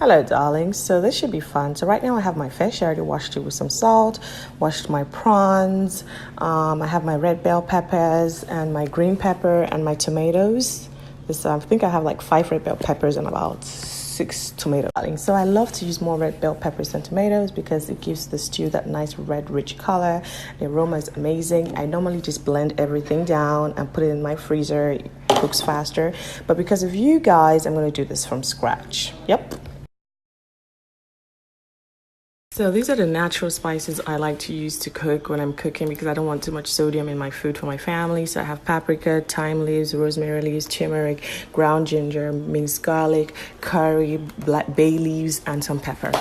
Hello darlings, so this should be fun. So right now I have my fish. I already washed it with some salt, washed my prawns. I have my red bell peppers and my green pepper and my tomatoes. I think I have like 5 red bell peppers and about 6 tomatoes. So I love to use more red bell peppers than tomatoes because it gives the stew that nice red rich color. The aroma is amazing. I normally just blend everything down and put it in my freezer. It cooks faster, but because of you guys, I'm going to do this from scratch. Yep. So these are the natural spices I like to use to cook when I'm cooking because I don't want too much sodium in my food for my family. So I have paprika, thyme leaves, rosemary leaves, turmeric, ground ginger, minced garlic, curry, black bay leaves, and some pepper.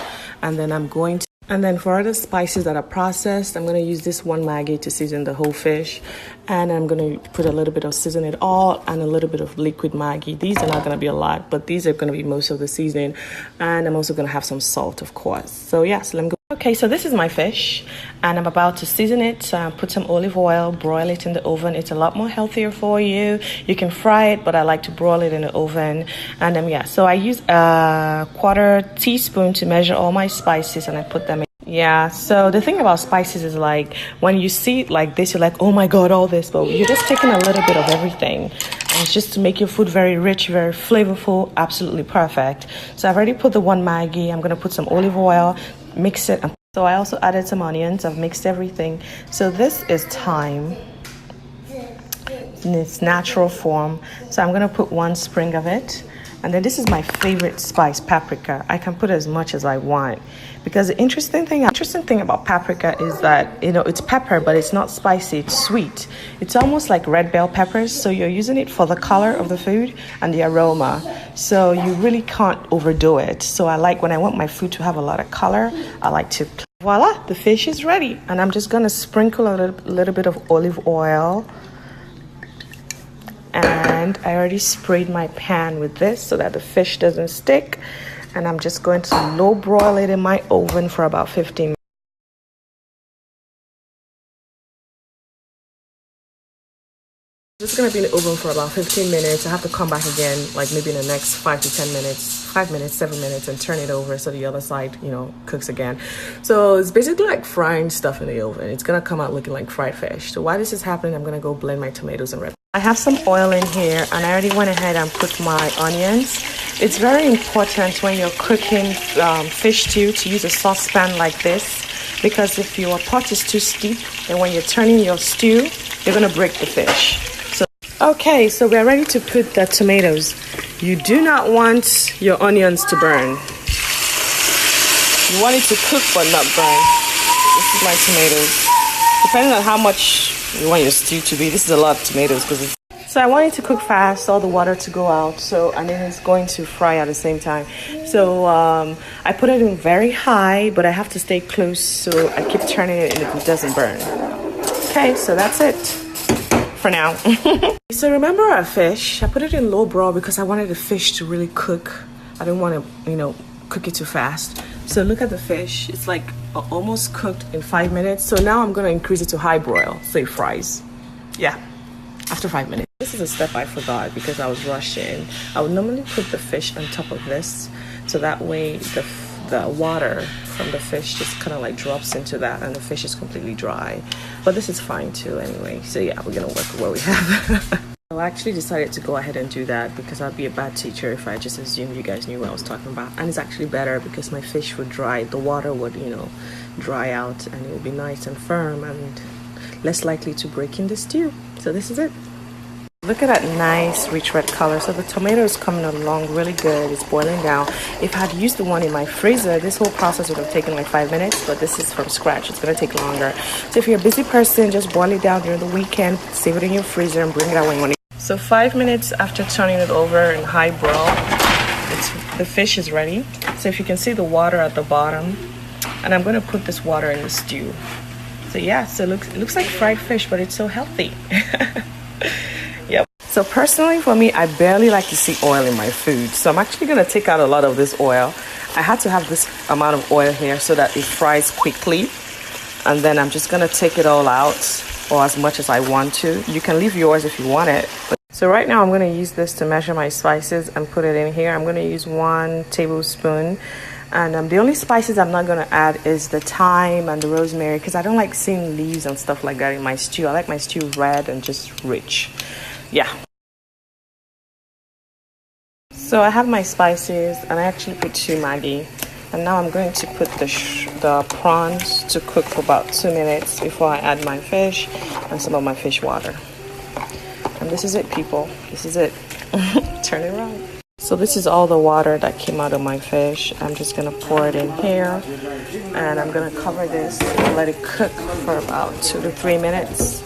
And then for other spices that are processed, I'm going to use this one Maggi to season the whole fish. And I'm going to put a little bit of season it all and a little bit of liquid Maggi. These are not going to be a lot, but these are going to be most of the seasoning. And I'm also going to have some salt, of course. So yeah, so let me go. Okay, so this is my fish and I'm about to season it. So I put some olive oil, broil it in the oven. It's a lot more healthier for you. You can fry it, but I like to broil it in the oven. And yeah, so I use a 1/4 teaspoon to measure all my spices and I put them in. Yeah, so the thing about spices is like when you see it like this, you're like, oh my god, all this, but you're just taking a little bit of everything. And it's just to make your food very rich, very flavorful, absolutely perfect. So I've already put the one Maggi. I'm going to put some olive oil, mix it. So I also added some onions. I've mixed everything. So this is thyme in its natural form. So I'm going to put 1 sprig of it. And then this is my favorite spice, paprika. I can put as much as I want because the interesting thing about paprika is that, it's pepper, but it's not spicy, it's sweet. It's almost like red bell peppers. So you're using it for the color of the food and the aroma. So you really can't overdo it. So I like when I want my food to have a lot of color, I like to, voila, the fish is ready. And I'm just going to sprinkle a little bit of olive oil. And I already sprayed my pan with this so that the fish doesn't stick. And I'm just going to low broil it in my oven for about 15 minutes. It's going to be in the oven for about 15 minutes. I have to come back again, like maybe in the next 5 to 10 minutes, 5 minutes, 7 minutes, and turn it over so the other side, cooks again. So it's basically like frying stuff in the oven. It's going to come out looking like fried fish. So while this is happening, I'm going to go blend my tomatoes and red. I have some oil in here and I already went ahead and put my onions. It's very important when you're cooking fish stew to use a saucepan like this because if your pot is too steep, then when you're turning your stew, you're going to break the fish. Okay, so we're ready to put the tomatoes. You do not want your onions to burn. You want it to cook but not burn. This is my tomatoes. Depending on how much you want your stew to be, this is a lot of tomatoes. So I want it to cook fast, all the water to go out, and then it's going to fry at the same time. So I put it in very high, but I have to stay close, so I keep turning it and it doesn't burn. Okay, so that's it for now. So remember our fish, I put it in low broil because I wanted the fish to really cook. I didn't want to, cook it too fast. So look at the fish, it's like almost cooked in 5 minutes. So now I'm going to increase it to high broil so it fries. Yeah, after 5 minutes. This is a step I forgot because I was rushing. I would normally put the fish on top of this so that way the water from the fish just kind of like drops into that and the fish is completely dry. But this is fine too anyway. So yeah, we're gonna work with what we have. I actually decided to go ahead and do that because I'd be a bad teacher if I just assumed you guys knew what I was talking about. And it's actually better because my fish would dry, the water would, dry out and it would be nice and firm and less likely to break in the stew. So this is it. Look at that nice rich red color. So the tomato is coming along really good. It's boiling down. If I had used the one in my freezer, this whole process would have taken like 5 minutes, but this is from scratch. It's going to take longer. So if you're a busy person, just boil it down during the weekend, save it in your freezer and bring it out when you want it. So 5 minutes after turning it over in high broil, the fish is ready. So if you can see the water at the bottom, and I'm going to put this water in the stew. So yeah, so it looks like fried fish, but it's so healthy. Yep. So personally for me, I barely like to see oil in my food. So I'm actually going to take out a lot of this oil. I had to have this amount of oil here so that it fries quickly. And then I'm just going to take it all out, or as much as I want to. You can leave yours if you want it. But So right now I'm going to use this to measure my spices and put it in here. I'm going to use 1 tablespoon. And the only spices I'm not going to add is the thyme and the rosemary, because I don't like seeing leaves and stuff like that in my stew. I like my stew red and just rich. Yeah. So I have my spices and I actually put 2 Maggi. And now I'm going to put the prawns to cook for about 2 minutes before I add my fish and some of my fish water. And this is it, people. This is it. Turn it around. So this is all the water that came out of my fish. I'm just going to pour it in here. And I'm going to cover this and let it cook for about 2 to 3 minutes.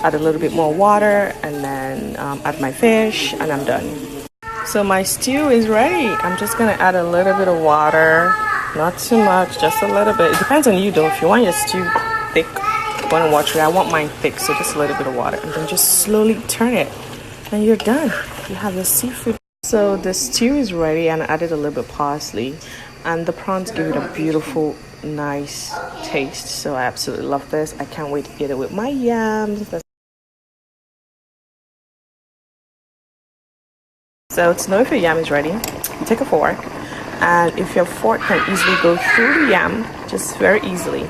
Add a little bit more water and then add my fish and I'm done. So my stew is ready. I'm just going to add a little bit of water. Not too much, just a little bit. It depends on you though. If you want your stew thick, you want to watch it. I want mine thick, so just a little bit of water. And then just slowly turn it. And you're done. You have your seafood. So the stew is ready and I added a little bit of parsley. And the prawns give it a beautiful, nice taste. So I absolutely love this. I can't wait to get it with my yams. So to know if your yam is ready, you take a fork. And if your fork can easily go through the yam, just very easily,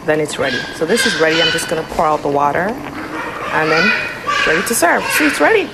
then it's ready. So this is ready. I'm just going to pour out the water. And then it's ready to serve. See, it's ready.